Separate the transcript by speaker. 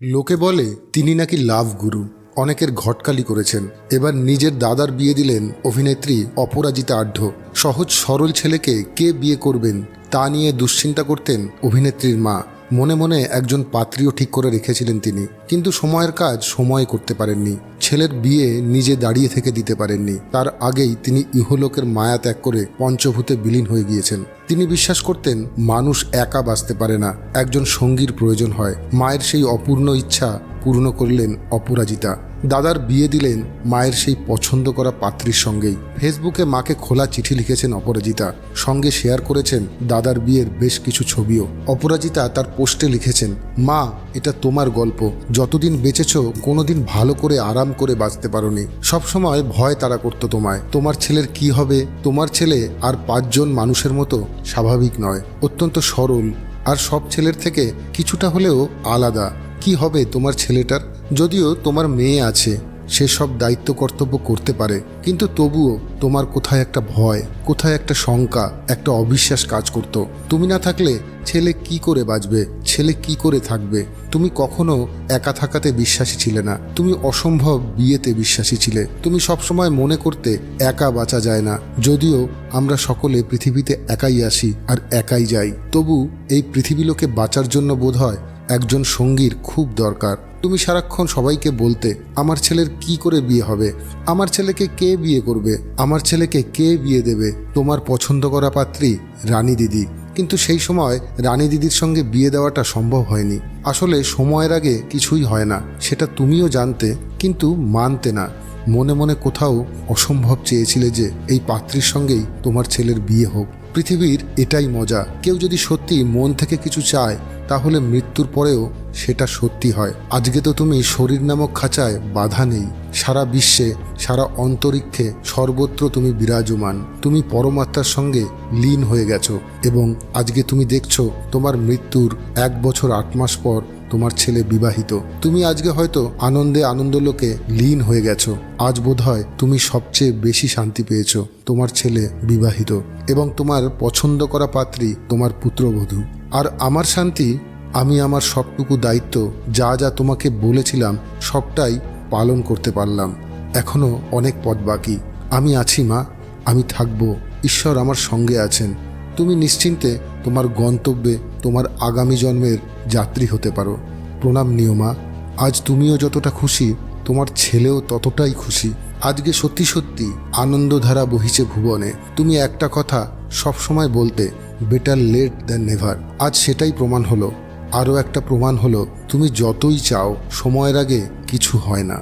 Speaker 1: লোকে বলে তিনি নাকি লাভ গুরু, অনেকের ঘটকালি করেছেন। এবার নিজের দাদার বিয়ে দিলেন অভিনেত্রী অপরাজিতা আঢ্য। সহজ সরল ছেলেকে কে বিয়ে করবেন তা নিয়ে দুশ্চিন্তা করতেন অভিনেত্রীর মা। মনে মনে একজন পাত্রীও ঠিক করে রেখেছিলেন তিনি, কিন্তু সময়ের কাজ সময়ে করতে পারেননি। ছেলের বিয়ে নিজে দাঁড়িয়ে থেকে দিতে পারেননি। তার আগেই তিনি ইহলোকের মায়া ত্যাগ করে পঞ্চভূতে বিলীন হয়ে গিয়েছেন। তিনি বিশ্বাস করতেন মানুষ একা বাঁচতে পারে না, একজন সঙ্গীর প্রয়োজন হয়। মায়ের সেই অপূর্ণ ইচ্ছা পূর্ণ করলেন অপরাজিতা। দাদার বিয়ে দিলেন মায়ের সেই পছন্দ করা পাত্রীর সঙ্গেই। ফেসবুকে মাকে খোলা চিঠি লিখেছেন অপরাজিতা, সঙ্গে শেয়ার করেছেন দাদার বিয়ের বেশ কিছু ছবিও। অপরাজিতা তার পোস্টে লিখেছেন, মা, এটা তোমার গল্প। যতদিন বেঁচেছ কোনোদিন ভালো করে আরাম করে বাঁচতে পারোনি। সবসময় ভয় তাড়া করতো তোমায়, তোমার ছেলের কি হবে। তোমার ছেলে আর 5 জন মানুষের মতো স্বাভাবিক নয়, অত্যন্ত সরল, আর সব ছেলের থেকে কিছুটা হলেও আলাদা। কি হবে তোমার ছেলেটার? যদিও তোমার মেয়ে আছে, সে সব দায়িত্ব কর্তব্য করতে পারে, কিন্তু তবুও তোমার কোথায় একটা ভয়, কোথায় একটা শঙ্কা, একটা অবিশ্বাস কাজ করত। তুমি না থাকলে ছেলে কি করে বাঁচবে, ছেলে কি করে থাকবে। তুমি কখনো একা থাকাতে বিশ্বাসী ছিলে না, তুমি অসম্ভব বিয়েতে বিশ্বাসী ছিলে। তুমি সবসময় মনে করতে একা বাঁচা যায় না। যদিও আমরা সকলে পৃথিবীতে একাই আসি আর একাই যাই, তবু এই পৃথিবীলোকে বাঁচার জন্য বোধহয় একজন সঙ্গীর খুব দরকার। তুমি সারাক্ষণ সবাইকে বলতে, আমার ছেলের কি করে বিয়ে হবে, আমার ছেলেকে কে বিয়ে করবে, আমার ছেলেকে কে বিয়ে দেবে। তোমার পছন্দ করা পাত্রী রানী দিদি, কিন্তু সেই সময় রানী দিদির সঙ্গে বিয়ে দেওয়াটা সম্ভব হয়নি। আসলে সময়ের আগে কিছুই হয় না, সেটা তুমিও জানতে, কিন্তু মানতে না। মনে মনে কোথাও অসম্ভব চেয়েছিলে যে এই পাত্রীর সঙ্গেই তোমার ছেলের বিয়ে হোক। পৃথিবীর এটাই মজা, কেউ যদি সত্যি মন থেকে কিছু চায় তাহলে মৃত্যুর পরেও সেটা সত্যি হয়। আজকে তো তুমি শরীর নামক খাঁচায় বাধা নেই, সারা বিশ্বে, সারা অন্তরিক্ষে, সর্বত্র তুমি বিরাজমান। তুমি পরমাত্মার সঙ্গে লীন হয়ে গেছো, এবং আজকে তুমি দেখছো তোমার মৃত্যুর 1 বছর 8 মাস পর তোমার ছেলে বিবাহিত। তুমি আজকে হয়তো আনন্দে আনন্দলোকে লীন হয়ে গেছো। আজ বোধহয় তুমি সবচেয়ে বেশি শান্তি পেয়েছো, তোমার ছেলে বিবাহিত এবং তোমার পছন্দ করা পাত্রী তোমার পুত্রবধূ। আর আমার শান্তি, আমি আমার সবটুকু দায়িত্ব যা যা তোমাকে বলেছিলাম সবটাই পালন করতে পারলাম। এখনো অনেক পথ বাকি। আমি আছি মা, আমি থাকবো। ঈশ্বর আমার সঙ্গে আছেন। তুমি নিশ্চিন্তে তোমার গন্তব্যে, তোমার আগামী জন্মের যাত্রী হতে পারো। প্রণাম নিও মা। আজ তুমিও যতটা খুশি, তোমার ছেলেও ততটাই খুশি। আজকে সত্যি সত্যি আনন্দধারা বহিছে ভুবনে। তুমি একটা কথা সবসময় বলতে, বেটার লেট দ্যান নেভার। আজ সেটাই প্রমাণ হলো। আরও একটা প্রমাণ হলো, তুমি যতই চাও সময়ের আগে কিছু হয় না।